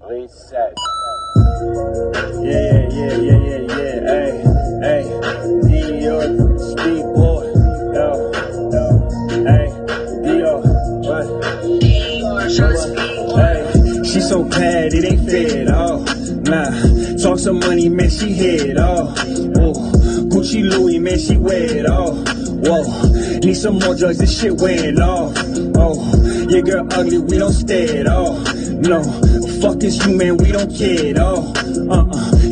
Reset. Hey, hey, New York, speed boy. Yo, hey, Dio, what? Hey, she so bad, it ain't fair, oh. Nah, talk some money, man, she hit, oh. Gucci Louis, man, she wear it, oh. Whoa, need some more drugs, this shit wearing off. Oh, your girl ugly, we don't stare at all. No, fuck is you, man, we don't care at all.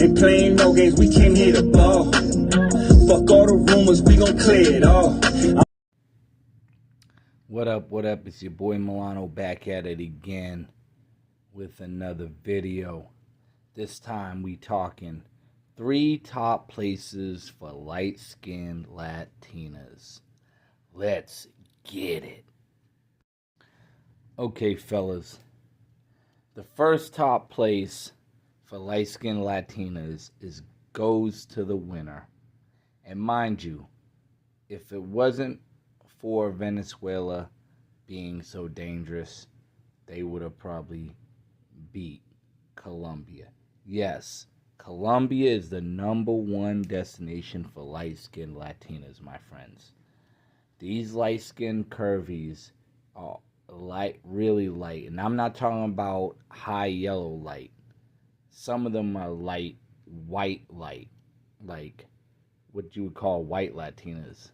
Ain't playing no games, we came here to ball. Fuck all the rumors, we gon' clear it all. What up, it's your boy Milano back at it again with another video. This time we talking 3 top places for light-skinned Latinas. Let's get it. Okay, fellas. The first top place for light-skinned Latinas goes to the winner. And mind you, if it wasn't for Venezuela being so dangerous, they would have probably beat Colombia. Yes, Colombia is the #1 destination for light-skinned Latinas, my friends. These light-skinned curvies are light, really light, and I'm not talking about high yellow light. Some of them are light, white light, like what you would call white Latinas.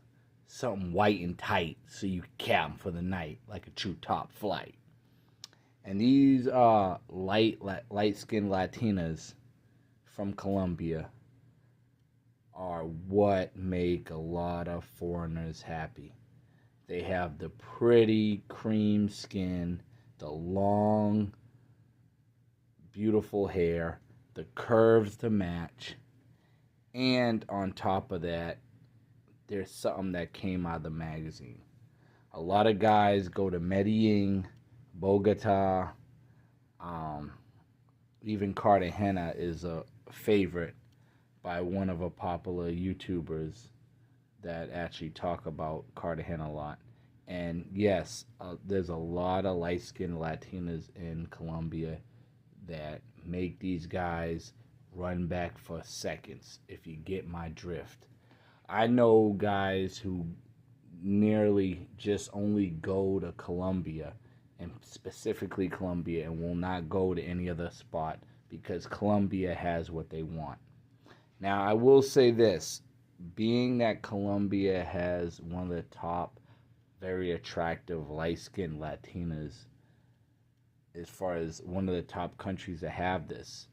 Something white and tight so you can cap them for the night like a true top flight. And these light-skinned Latinas from Colombia are what make a lot of foreigners happy. They have the pretty cream skin, the long, beautiful hair, the curves to match, and on top of that, there's something that came out of the magazine. A lot of guys go to Medellin, Bogota, even Cartagena is a favorite by one of a popular YouTubers that actually talk about Cartagena a lot. And yes, there's a lot of light-skinned Latinas in Colombia that make these guys run back for seconds, if you get my drift. I know guys who nearly just only go to Colombia, and specifically Colombia, and will not go to any other spot because Colombia has what they want. Now, I will say this, being that Colombia has one of the top, very attractive light-skinned Latinas, as far as one of the top countries that have this,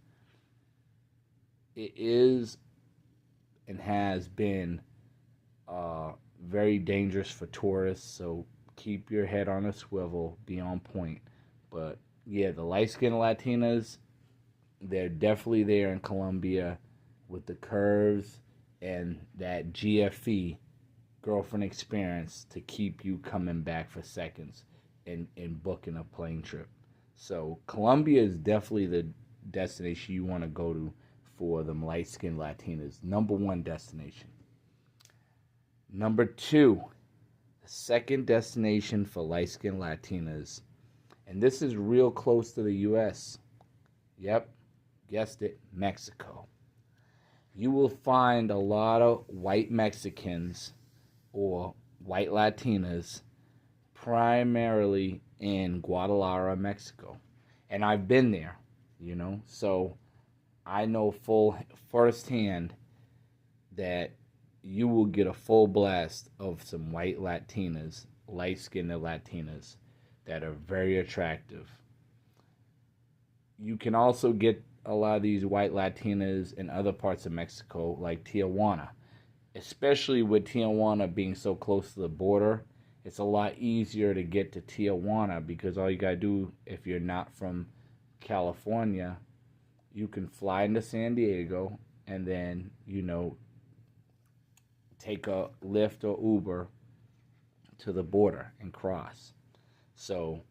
it is and has been very dangerous for tourists, so keep your head on a swivel, be on point. But yeah, the light-skinned Latinas, they're definitely there in Colombia with the curves and that GFE, girlfriend experience, to keep you coming back for seconds and booking a plane trip. So Colombia is definitely the destination you want to go to for them light-skinned Latinas. #1 destination. #2, the second destination for light-skinned Latinas, and this is real close to the U.S. Yep, guessed it, Mexico. You will find a lot of white Mexicans or white Latinas primarily in Guadalajara, Mexico. And I've been there, so I know firsthand that you will get a full blast of some white Latinas, light-skinned Latinas, that are very attractive. You can also get a lot of these white Latinas in other parts of Mexico, like Tijuana. Especially with Tijuana being so close to the border, it's a lot easier to get to Tijuana because all you gotta do, if you're not from California, you can fly into San Diego and then, take a Lyft or Uber to the border and cross. So,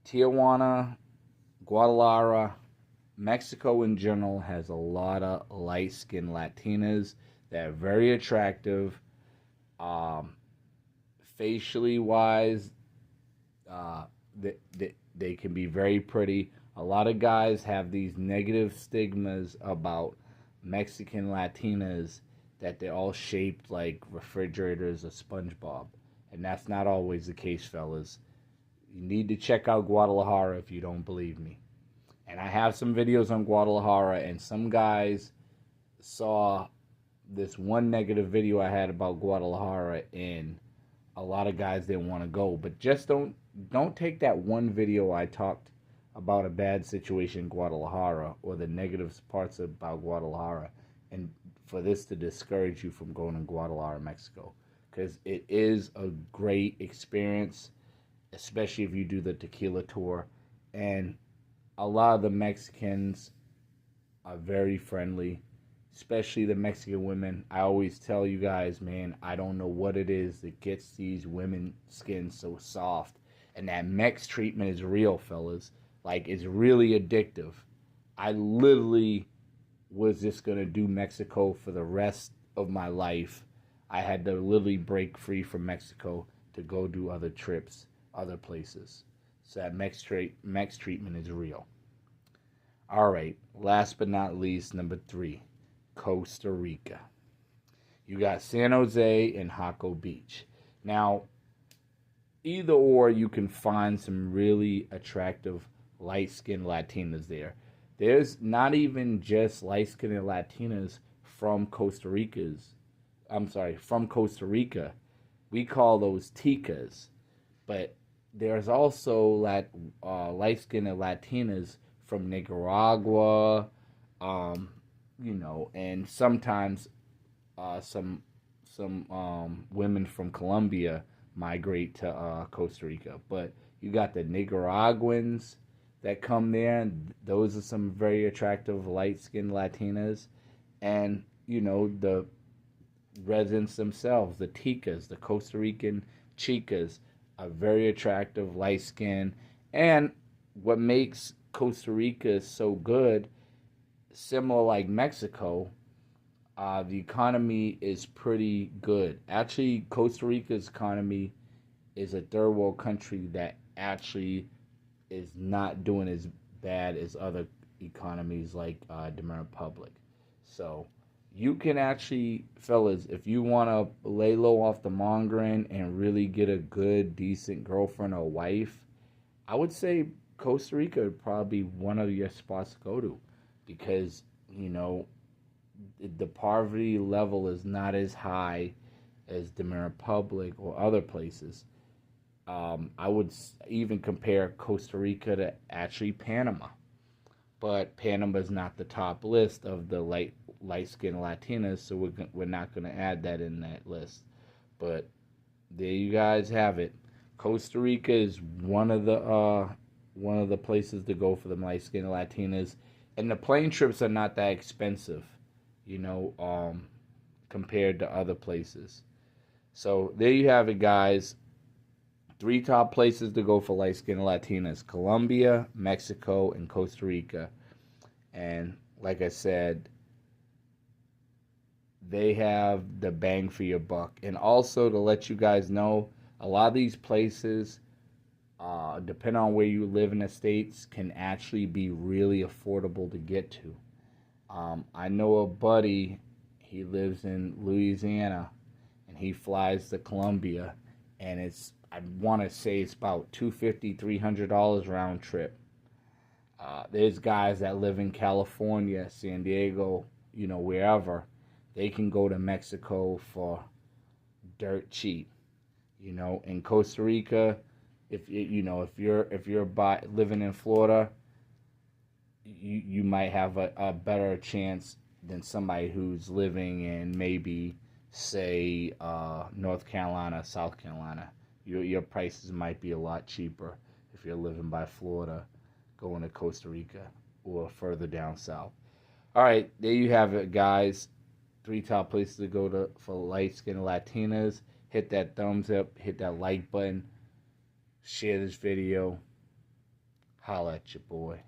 Tijuana, Guadalajara, Mexico in general has a lot of light-skinned Latinas that are very attractive. Facially wise, they can be very pretty. A lot of guys have these negative stigmas about Mexican Latinas, that they're all shaped like refrigerators or SpongeBob. And that's not always the case, fellas. You need to check out Guadalajara if you don't believe me. And I have some videos on Guadalajara, and some guys saw this one negative video I had about Guadalajara, and a lot of guys didn't want to go. But just don't take that one video I talked about a bad situation in Guadalajara, or the negative parts about Guadalajara, and for this to discourage you from going to Guadalajara, Mexico. Because it is a great experience, especially if you do the tequila tour. And a lot of the Mexicans are very friendly, especially the Mexican women. I always tell you guys, man, I don't know what it is that gets these women's skin so soft. And that Mex treatment is real, fellas. Like, it's really addictive. I literally was just going to do Mexico for the rest of my life. I had to literally break free from Mexico to go do other trips, other places. So that Mex treatment is real. All right, last but not least, number 3, Costa Rica. You got San Jose and Jaco Beach. Now, either or, you can find some really attractive light-skinned Latinas there. There's not even just light-skinned Latinas from Costa Rica. We call those ticas. But there's also light-skinned Latinas from Nicaragua, and sometimes some women from Colombia migrate to Costa Rica. But you got the Nicaraguans that come there, and those are some very attractive light-skinned Latinas. And, the residents themselves, the ticas, the Costa Rican chicas, are very attractive, light-skinned. And what makes Costa Rica so good, similar like Mexico, the economy is pretty good. Actually, Costa Rica's economy is a third world country that actually is not doing as bad as other economies like Dominican Republic. So you can actually, fellas, if you want to lay low off the mongering and really get a good, decent girlfriend or wife, I would say Costa Rica would probably be one of your spots to go to, because, the poverty level is not as high as Dominican Republic or other place. I would even compare Costa Rica to actually Panama. But Panama is not the top list of the light-skinned Latinas, so we're not going to add that in that list. But there you guys have it. Costa Rica is one of the places to go for the light-skinned Latinas, and the plane trips are not that expensive, compared to other places. So there you have it, guys. 3 top places to go for light-skinned Latinas: Colombia, Mexico, and Costa Rica. And like I said, they have the bang for your buck. And also, to let you guys know, a lot of these places, depending on where you live in the States, can actually be really affordable to get to. I know a buddy, he lives in Louisiana, and he flies to Colombia, and I want to say it's about $250, $300 round trip. There's guys that live in California, San Diego, wherever. They can go to Mexico for dirt cheap. In Costa Rica, if you're living in Florida, you might have a better chance than somebody who's living in maybe, say, North Carolina, South Carolina. Your prices might be a lot cheaper if you're living by Florida, going to Costa Rica, or further down south. All right, there you have it, guys. 3 top places to go to for light-skinned Latinas. Hit that thumbs up, hit that like button, share this video. Holla at your boy.